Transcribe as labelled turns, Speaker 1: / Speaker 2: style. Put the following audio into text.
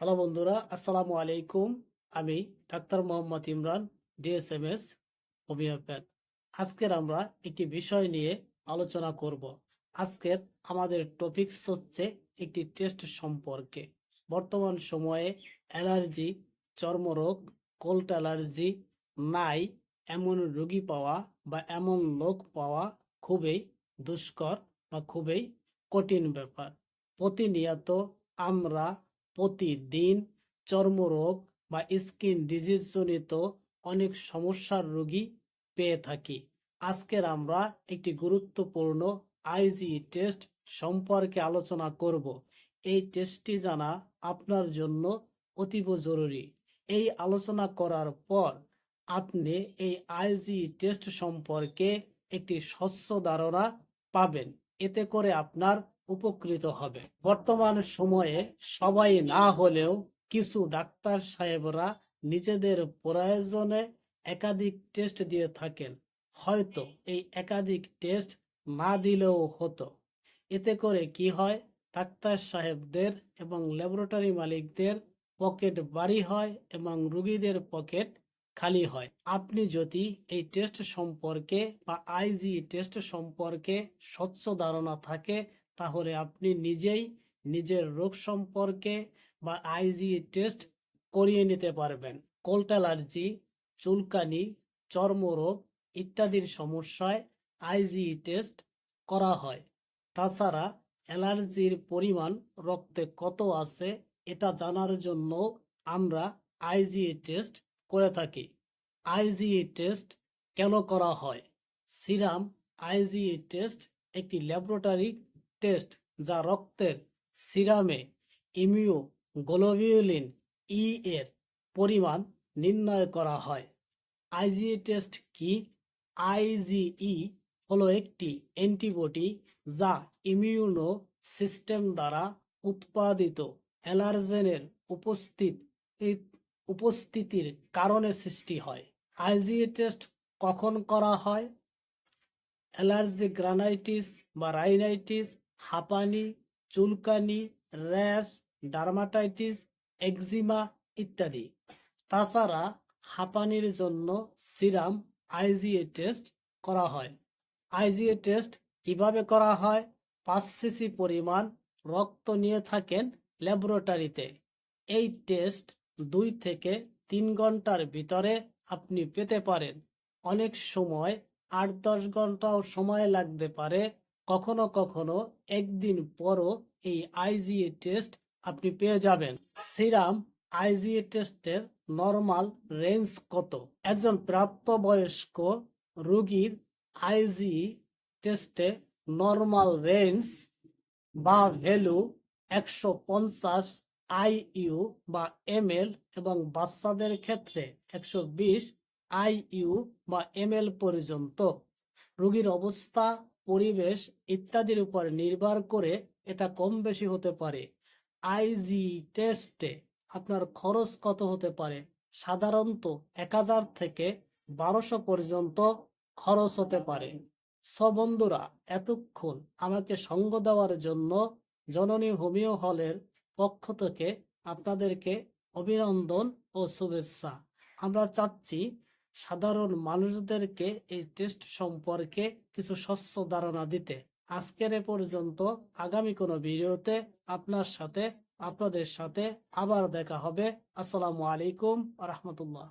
Speaker 1: Hello বন্ধুরা, আসসালামু আলাইকুম। আমি doctor Mohammad Imran, DSMS homeopath. আজকের আমরা একটি বিষয় নিয়ে আলোচনা করব। আজকের আমাদের টপিকস হচ্ছে একটি টেস্ট সম্পর্কে। বর্তমান সময়ে অ্যালার্জি, চর্মরোগ, কোল্ড অ্যালার্জি নাই এমন রোগী পাওয়া বা এমন লোক পাওয়া খুবই দুষ্কর বা খুবই কঠিন ব্যাপার। প্রতিনিয়ত আমরা প্রতিদিন চর্মরোগ বা স্কিন ডিজিজ জনিত অনেক সমস্যার রোগী পেয়ে থাকি। আজকের আমরা একটি গুরুত্বপূর্ণ আইজি টেস্ট সম্পর্কে আলোচনা করব। এই টেস্টটি জানা আপনার জন্য অতীব জরুরি। এই আলোচনা করার পর আপনি এই আইজি টেস্ট সম্পর্কে একটি স্বচ্ছ ধারণা পাবেন। এতে করে আপনার উপকৃত হবে। বর্তমান সময়ে সবাই না হলেও কিছু ডাক্তার সাহেবরা নিজেদের প্রয়োজনে একাধিক টেস্ট দিয়ে থাকেন। হয়তো এই একাধিক টেস্ট না দিলেও হতো। এতে করে কি হয়, ডাক্তার সাহেবদের এবং ল্যাবরেটরি মালিকদের পকেট ভারী হয় এবং রোগীদের পকেট খালি হয়। আপনি যদি এই টেস্ট সম্পর্কে বা আইজি টেস্ট সম্পর্কে স্বচ্ছ ধারণা থাকে, তাহলে আপনি নিজেই নিজের রোগ সম্পর্কে বা আইজি টেস্ট করিয়ে নিতে পারবেন। কোল্ড অ্যালার্জি, চুলকানি, চর্মরোগ ইত্যাদির সমস্যায় আইজি টেস্ট করা হয়। তাছাড়া অ্যালার্জির পরিমাণ রক্তে কত আছে এটা জানার জন্য আমরা আইজি টেস্ট করে থাকি। আইজি টেস্ট কেন করা হয়? সিরাম আইজি টেস্ট একটি ল্যাবরেটরি টেস্ট যা রক্তের সিরামে ইমিউগ্লোবিউলিন ই এর পরিমাণ নির্ণয় করা হয়। আইজিই টেস্ট কি? আইজিই হলো একটি অ্যান্টিবডি যা ইমিউনো সিস্টেম দ্বারা উৎপাদিত অ্যালার্জেনের উপস্থিতির কারণে সৃষ্টি হয়। আইজিই টেস্ট কখন করা হয়? অ্যালার্জিক রাইনাইটিস বা রাইনাইটিস, হাঁপানি, চুলকানি, র্যাশ, ডার্মাটাইটিস, একজিমা ইত্যাদি। তাছাড়া হাঁপানির জন্য সিরাম আইজিএ টেস্ট করা হয়। আইজিএ টেস্ট কিভাবে করা হয়? 5 সিসি পরিমাণ রক্ত নিয়ে থাকেন ল্যাবরেটরিতে। এই টেস্ট 2 থেকে 3 ঘন্টার ভিতরে আপনি পেতে পারেন। অনেক সময় 8-10 ঘন্টাও সময় লাগতে পারে। কখনো কখনো একদিন পরও এই আইজিএ টেস্ট আপনি পেয়ে যাবেন। সিরাম আইজিএ টেস্টের নরমাল রেঞ্জ কত? একজন প্রাপ্তবয়স্ক রোগীর আইজি টেস্টে নরমাল রেঞ্জ বা ভ্যালু 150 আইইউ বা এমএল এবং বাচ্চাদের ক্ষেত্রে 120 আইইউ বা এমএল পর্যন্ত। রোগীর অবস্থা, পরিবেশ ইত্যাদির উপর নির্ভর করে এটা কম বেশি হতে পারে। আইজি টেস্টে আপনার খরচ কত হতে পারে? সাধারণত 1000 থেকে 1200 পর্যন্ত খরচ হতে পারে। বন্ধুরা, এতক্ষণ আমাকে সঙ্গ দেওয়ার জন্য জননী হোমিও হলের পক্ষ থেকে আপনাদেরকে অভিনন্দন ও শুভেচ্ছা। আমরা চাচ্ছি সাধারণ মানুষদেরকে এই টেস্ট সম্পর্কে কিছু স্বচ্ছ ধারণা দিতে। আজকের এ পর্যন্ত। আগামী কোনো ভিডিওতে আপনাদের সাথে আবার দেখা হবে। আসসালামু আলাইকুম ওয়া রাহমাতুল্লাহ।